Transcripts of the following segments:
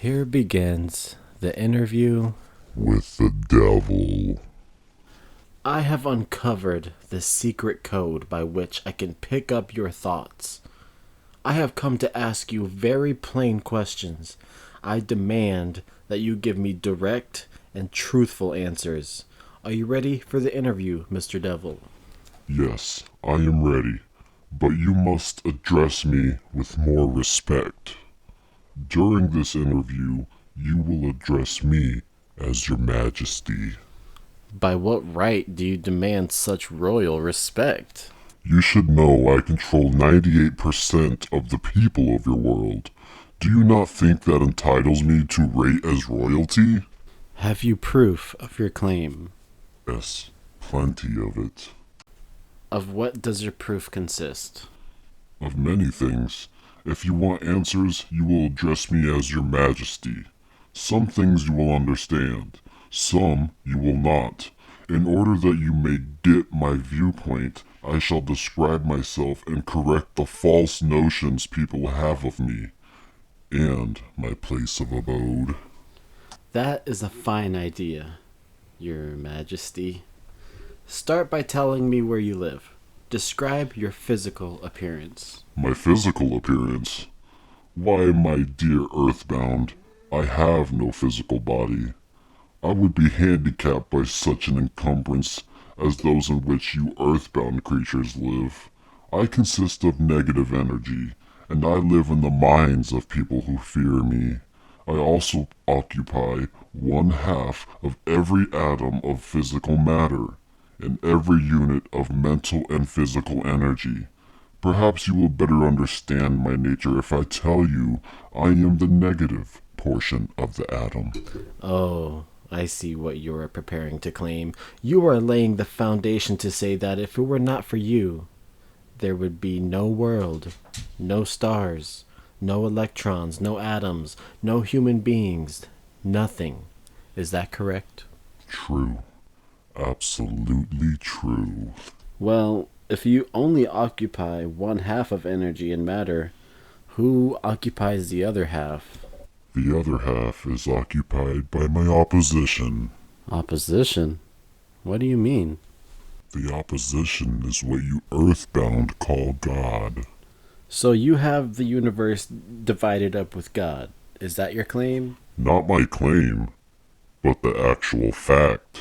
Here begins the interview. With the devil. I have uncovered the secret code by which I can pick up your thoughts. I have come to ask you very plain questions. I demand that you give me direct and truthful answers. Are you ready for the interview, Mr. Devil? Yes, I am ready, but you must address me with more respect. During this interview, you will address me as your majesty. By what right do you demand such royal respect? You should know I control 98% of the people of your world. Do you not think that entitles me to rate as royalty? Have you proof of your claim? Yes, plenty of it. Of what does your proof consist? Of many things. If you want answers, you will address me as your majesty. Some things you will understand, some you will not. In order that you may get my viewpoint, I shall describe myself and correct the false notions people have of me, and my place of abode. That is a fine idea, Your Majesty. Start by telling me where you live. Describe your physical appearance. My physical appearance? Why, my dear Earthbound, I have no physical body. I would be handicapped by such an encumbrance as those in which you earthbound creatures live. I consist of negative energy, and I live in the minds of people who fear me. I also occupy 1/2 of every atom of physical matter, and every unit of mental and physical energy. Perhaps you will better understand my nature if I tell you I am the negative portion of the atom. Oh, I see what you are preparing to claim. You are laying the foundation to say that if it were not for you, there would be no world, no stars, no electrons, no atoms, no human beings, nothing. Is that correct? True. Absolutely true. Well, if you only occupy 1/2 of energy and matter, who occupies the other half? The other half is occupied by my opposition. Opposition? What do you mean? The opposition is what you earthbound call God. So you have the universe divided up with God. Is that your claim? Not my claim, but the actual fact.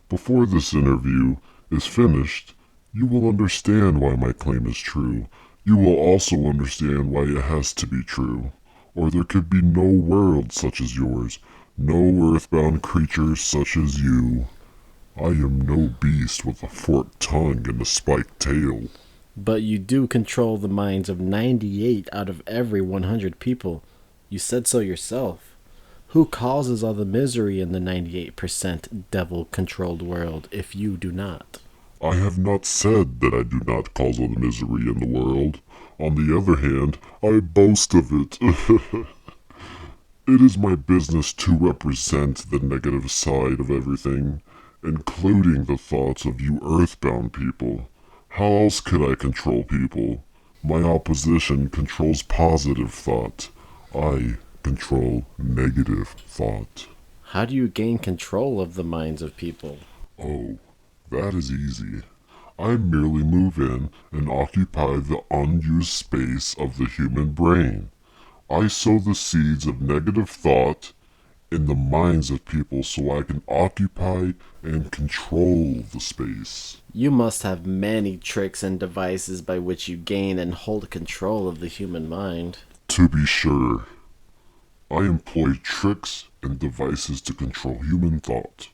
Before this interview is finished, you will understand why my claim is true. You will also understand why it has to be true, or there could be no world such as yours, no earthbound creatures such as you. I am no beast with a forked tongue and a spiked tail. But you do control the minds of 98 out of every 100 people. You said so yourself. Who causes all the misery in the 98% devil-controlled world if you do not? I have not said that I do not cause all the misery in the world. On the other hand, I boast of it. It is my business to represent the negative side of everything, including the thoughts of you earthbound people. How else could I control people? My opposition controls positive thought. I control negative thought. How do you gain control of the minds of people? Oh, that is easy. I merely move in and occupy the unused space of the human brain. I sow the seeds of negative thought in the minds of people so I can occupy and control the space. You must have many tricks and devices by which you gain and hold control of the human mind. To be sure, I employ tricks and devices to control human thought.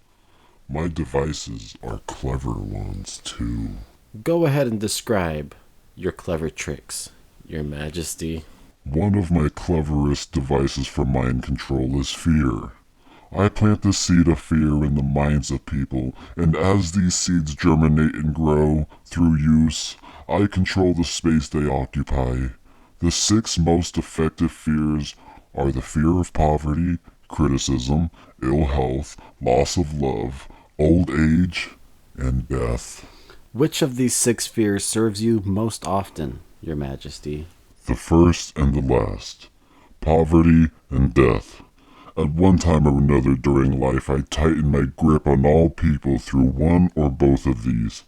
My devices are clever ones too. Go ahead and describe your clever tricks, Your Majesty. One of my cleverest devices for mind control is fear. I plant the seed of fear in the minds of people, and as these seeds germinate and grow through use, I control the space they occupy. The 6 most effective fears are the fear of poverty, criticism, ill health, loss of love, old age, and death. Which of these 6 fears serves you most often, Your Majesty? The first and the last. poverty, and death. At one time or another during life, I tighten my grip on all people through one or both of these.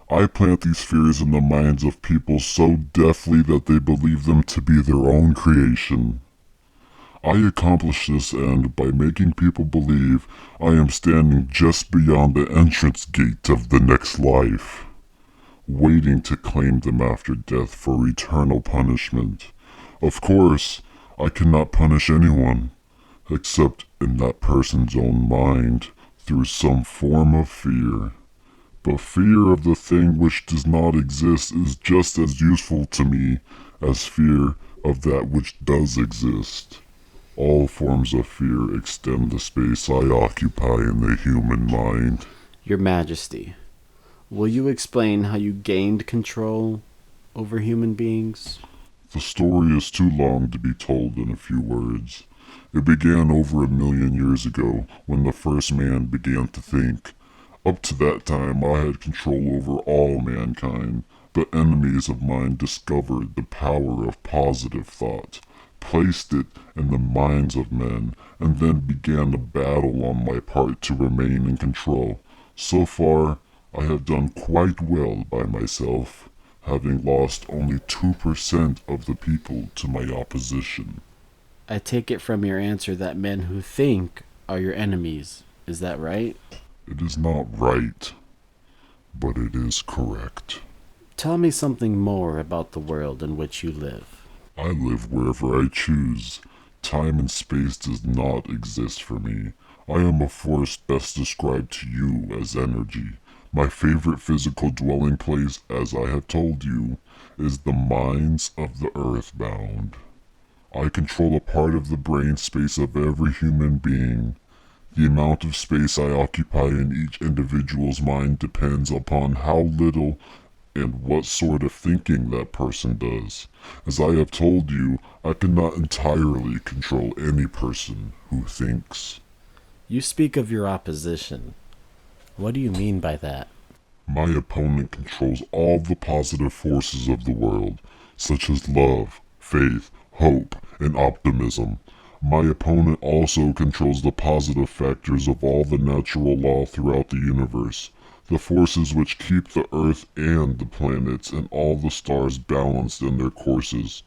I plant these fears in the minds of people so deftly that they believe them to be their own creation. I accomplish this end by making people believe I am standing just beyond the entrance gate of the next life, waiting to claim them after death for eternal punishment. Of course, I cannot punish anyone, except in that person's own mind, through some form of fear. But fear of the thing which does not exist is just as useful to me as fear of that which does exist. All forms of fear extend the space I occupy in the human mind. Your Majesty, will you explain how you gained control over human beings? The story is too long to be told in a few words. It began over 1,000,000 years ago when the first man began to think. Up to that time I had control over all mankind, but enemies of mine discovered the power of positive thought, placed it in the minds of men, and then began a battle on my part to remain in control. So far, I have done quite well by myself, having lost only 2% of the people to my opposition. I take it from your answer that men who think are your enemies. Is that right? It is not right, but it is correct. Tell me something more about the world in which you live. I live wherever I choose. Time and space does not exist for me. I am a force best described to you as energy. My favorite physical dwelling place, as I have told you, is the minds of the earthbound. I control a part of the brain space of every human being. The amount of space I occupy in each individual's mind depends upon how little and what sort of thinking that person does. As I have told you, I cannot entirely control any person who thinks. You speak of your opposition. What do you mean by that? My opponent controls all the positive forces of the world, such as love, faith, hope, and optimism. My opponent also controls the positive factors of all the natural law throughout the universe, the forces which keep the earth and the planets and all the stars balanced in their courses.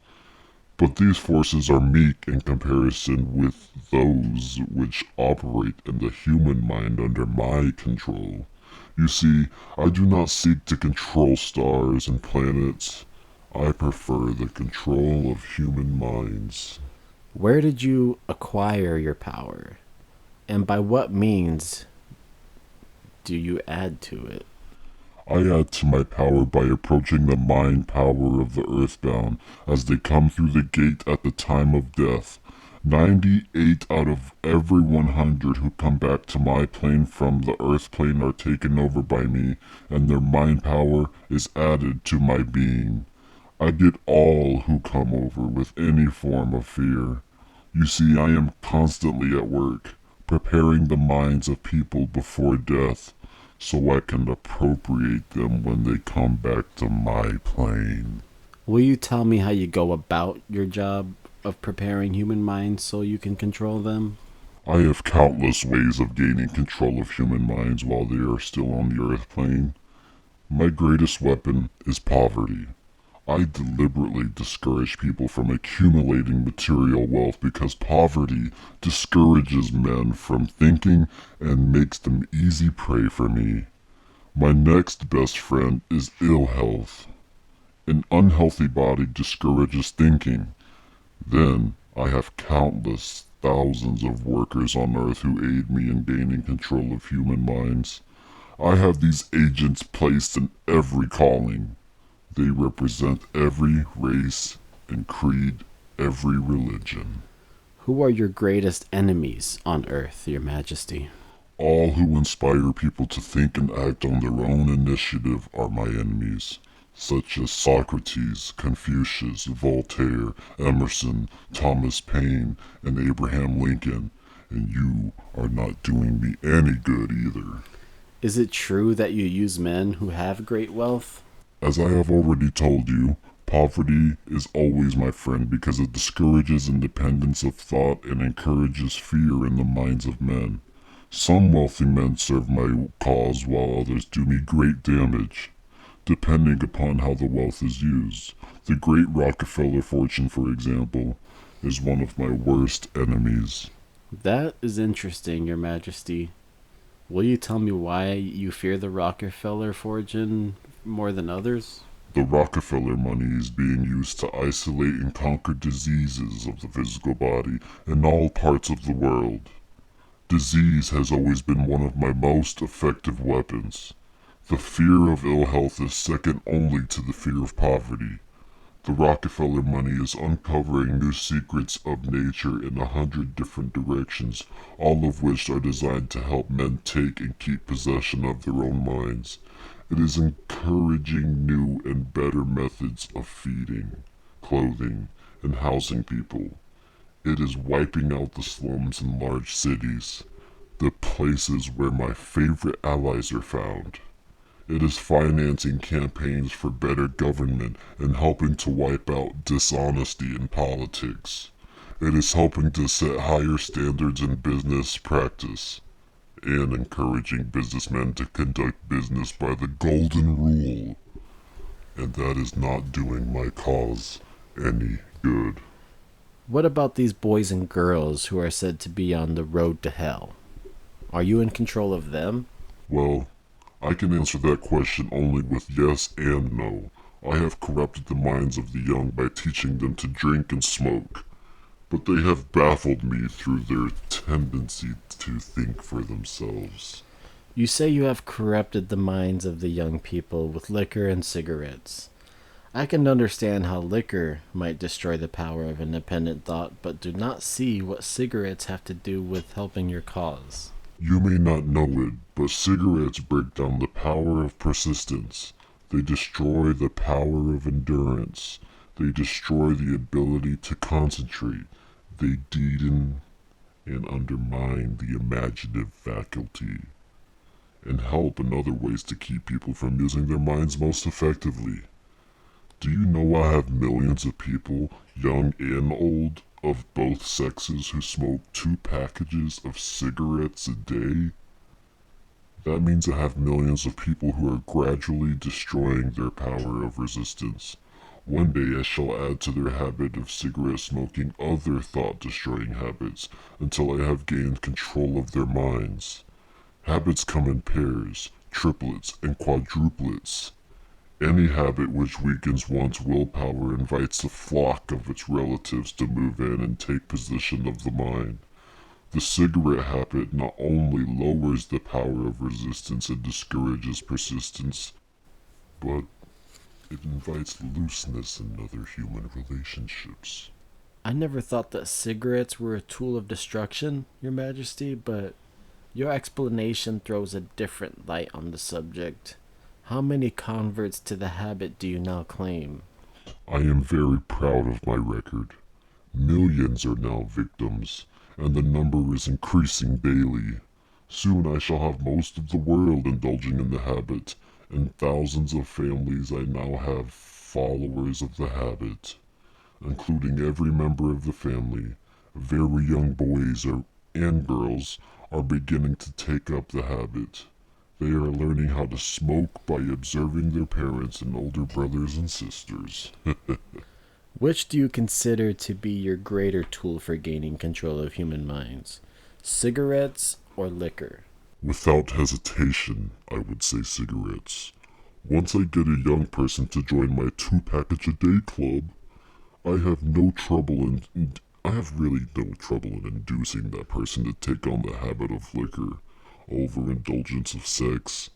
But these forces are meek in comparison with those which operate in the human mind under my control. You see, I do not seek to control stars and planets. I prefer the control of human minds. Where did you acquire your power? And by what means do you add to it? I add to my power by approaching the mind power of the earthbound as they come through the gate at the time of death. 98 out of every 100 who come back to my plane from the earth plane are taken over by me, and their mind power is added to my being. I get all who come over with any form of fear. You see, I am constantly at work, preparing the minds of people before death, so I can appropriate them when they come back to my plane. Will you tell me how you go about your job of preparing human minds so you can control them? I have countless ways of gaining control of human minds while they are still on the earth plane. My greatest weapon is poverty. I deliberately discourage people from accumulating material wealth because poverty discourages men from thinking and makes them easy prey for me. My next best friend is ill health. An unhealthy body discourages thinking. Then I have countless thousands of workers on earth who aid me in gaining control of human minds. I have these agents placed in every calling. They represent every race and creed, every religion. Who are your greatest enemies on Earth, Your Majesty? All who inspire people to think and act on their own initiative are my enemies, such as Socrates, Confucius, Voltaire, Emerson, Thomas Paine, and Abraham Lincoln. And you are not doing me any good either. Is it true that you use men who have great wealth? As I have already told you, Poverty is always my friend because it discourages independence of thought and encourages fear in the minds of men. Some wealthy men serve my cause while others do me great damage, depending upon how the wealth is used. The great Rockefeller fortune, for example, is one of my worst enemies. That is interesting, Your Majesty. Will you tell me why you fear the Rockefeller fortune more than others? The Rockefeller money is being used to isolate and conquer diseases of the physical body in all parts of the world. Disease has always been one of my most effective weapons. The fear of ill health is second only to the fear of poverty. The Rockefeller money is uncovering new secrets of nature in 100 different directions, all of which are designed to help men take and keep possession of their own minds. It is encouraging new and better methods of feeding, clothing, and housing people. It is wiping out the slums in large cities, the places where my favorite allies are found. It is financing campaigns for better government and helping to wipe out dishonesty in politics. It is helping to set higher standards in business practice and encouraging businessmen to conduct business by the golden rule. And that is not doing my cause any good. What about these boys and girls who are said to be on the road to hell? Are you in control of them? Well, I can answer that question only with yes and no. I have corrupted the minds of the young by teaching them to drink and smoke, but they have baffled me through their tendency to think for themselves. You say you have corrupted the minds of the young people with liquor and cigarettes. I can understand how liquor might destroy the power of independent thought, but do not see what cigarettes have to do with helping your cause. You may not know it, but cigarettes break down the power of persistence. They destroy the power of endurance. They destroy the ability to concentrate. They deaden and undermine the imaginative faculty, and help in other ways to keep people from using their minds most effectively. Do you know I have millions of people, young and old, of both sexes who smoke 2 packages of cigarettes a day? That means I have millions of people who are gradually destroying their power of resistance. One day I shall add to their habit of cigarette smoking other thought-destroying habits until I have gained control of their minds. Habits come in pairs, triplets, and quadruplets. Any habit which weakens one's willpower invites a flock of its relatives to move in and take possession of the mind. The cigarette habit not only lowers the power of resistance and discourages persistence, but it invites looseness in other human relationships. I never thought that cigarettes were a tool of destruction, Your Majesty, but your explanation throws a different light on the subject. How many converts to the habit do you now claim? I am very proud of my record. Millions are now victims, and the number is increasing daily. Soon I shall have most of the world indulging in the habit, and thousands of families I now have followers of the habit, including every member of the family. Very young and girls are beginning to take up the habit. They are learning how to smoke by observing their parents and older brothers and sisters. Which do you consider to be your greater tool for gaining control of human minds? Cigarettes or liquor? Without hesitation, I would say cigarettes. Once I get a young person to join my 2 package a day club, I have no trouble I have really no trouble in inducing that person to take on the habit of liquor, overindulgence of sex,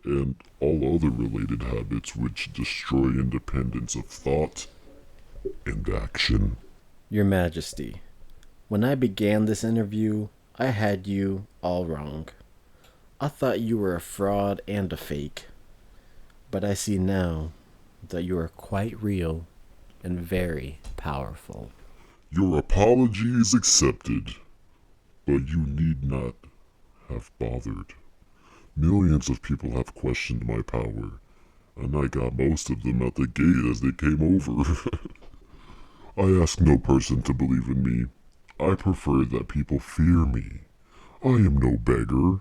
and all other related habits which destroy independence of thought and action. Your Majesty, when I began this interview, I had you all wrong. I thought you were a fraud and a fake, but I see now that you are quite real and very powerful. Your apology is accepted, but you need not have bothered. Millions of people have questioned my power. and I got most of them at the gate as they came over. I ask no person to believe in me. I prefer that people fear me. I am no beggar.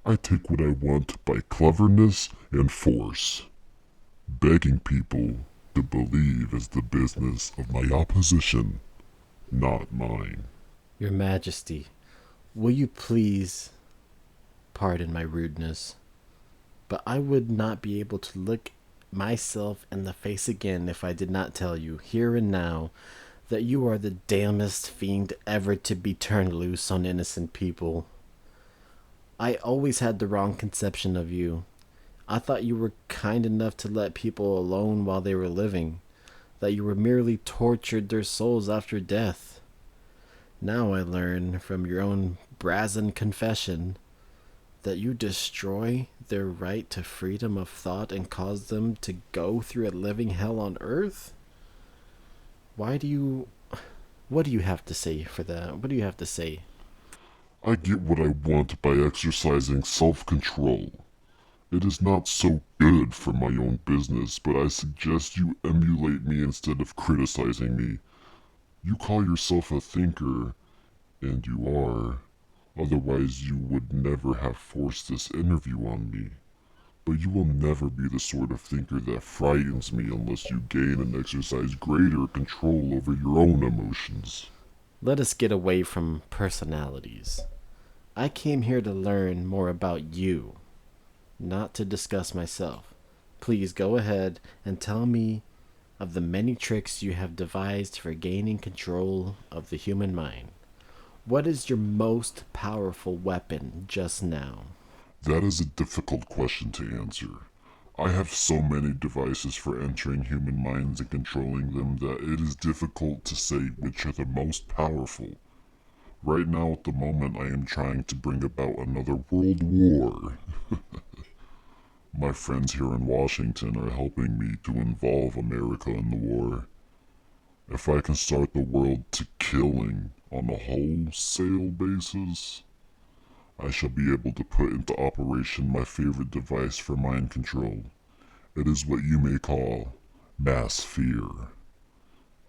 I take what I want by cleverness and force. Begging people to believe is the business of my opposition, not mine. Your Majesty, will you please pardon my rudeness, but I would not be able to look myself in the face again if I did not tell you, here and now, that you are the damnedest fiend ever to be turned loose on innocent people. I always had the wrong conception of you. I thought you were kind enough to let people alone while they were living, that you were merely tortured their souls after death. Now I learn from your own brazen confession that you destroy their right to freedom of thought and cause them to go through a living hell on earth? Why do you... What do you have to say for that? What do you have to say? I get what I want by exercising self-control. It is not so good for my own business, but I suggest you emulate me instead of criticizing me. You call yourself a thinker, and you are. Otherwise, you would never have forced this interview on me. But you will never be the sort of thinker that frightens me unless you gain and exercise greater control over your own emotions. Let us get away from personalities. I came here to learn more about you, not to discuss myself. Please go ahead and tell me of the many tricks you have devised for gaining control of the human mind. What is your most powerful weapon just now? That is a difficult question to answer. I have so many devices for entering human minds and controlling them that it is difficult to say which are the most powerful. Right now, at the moment, I am trying to bring about another world war. My friends here in Washington are helping me to involve America in the war. If I can start the world to killing on a wholesale basis, I shall be able to put into operation my favorite device for mind control. It is what you may call mass fear.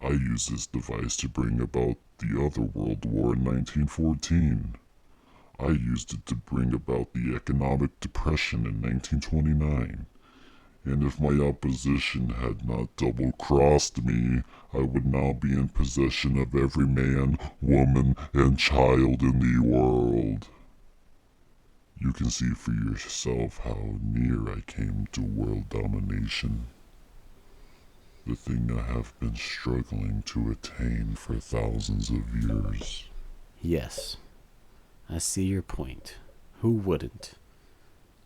I used this device to bring about the other world war in 1914. I used it to bring about the economic depression in 1929. And if my opposition had not double-crossed me, I would now be in possession of every man, woman, and child in the world. You can see for yourself how near I came to world domination. The thing I have been struggling to attain for thousands of years. Yes, I see your point. Who wouldn't?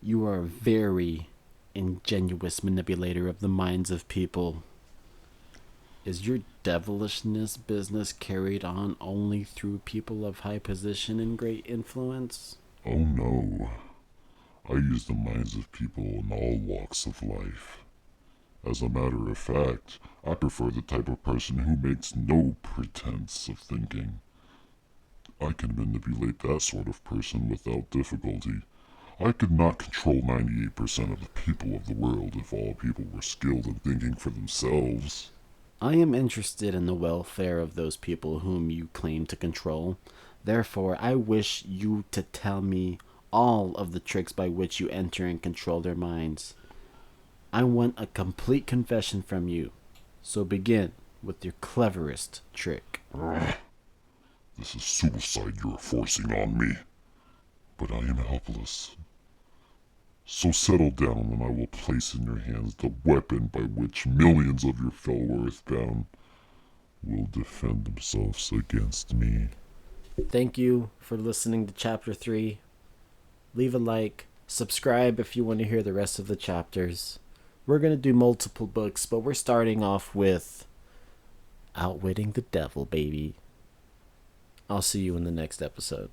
You are a very ingenuous manipulator of the minds of people. Is your devilishness business carried on only through people of high position and great influence? Oh no, I use the minds of people in all walks of life. As a matter of fact, I prefer the type of person who makes no pretense of thinking. I can manipulate that sort of person without difficulty. I could not control 98% of the people of the world if all people were skilled in thinking for themselves. I am interested in the welfare of those people whom you claim to control. Therefore, I wish you to tell me all of the tricks by which you enter and control their minds. I want a complete confession from you. So begin with your cleverest trick. This is suicide you are forcing on me. But I am helpless. So settle down and I will place in your hands the weapon by which millions of your fellow Earthbound will defend themselves against me. Thank you for listening to Chapter 3. Leave a like, subscribe if you want to hear the rest of the chapters. We're going to do multiple books, but we're starting off with Outwitting the Devil, baby. I'll see you in the next episode.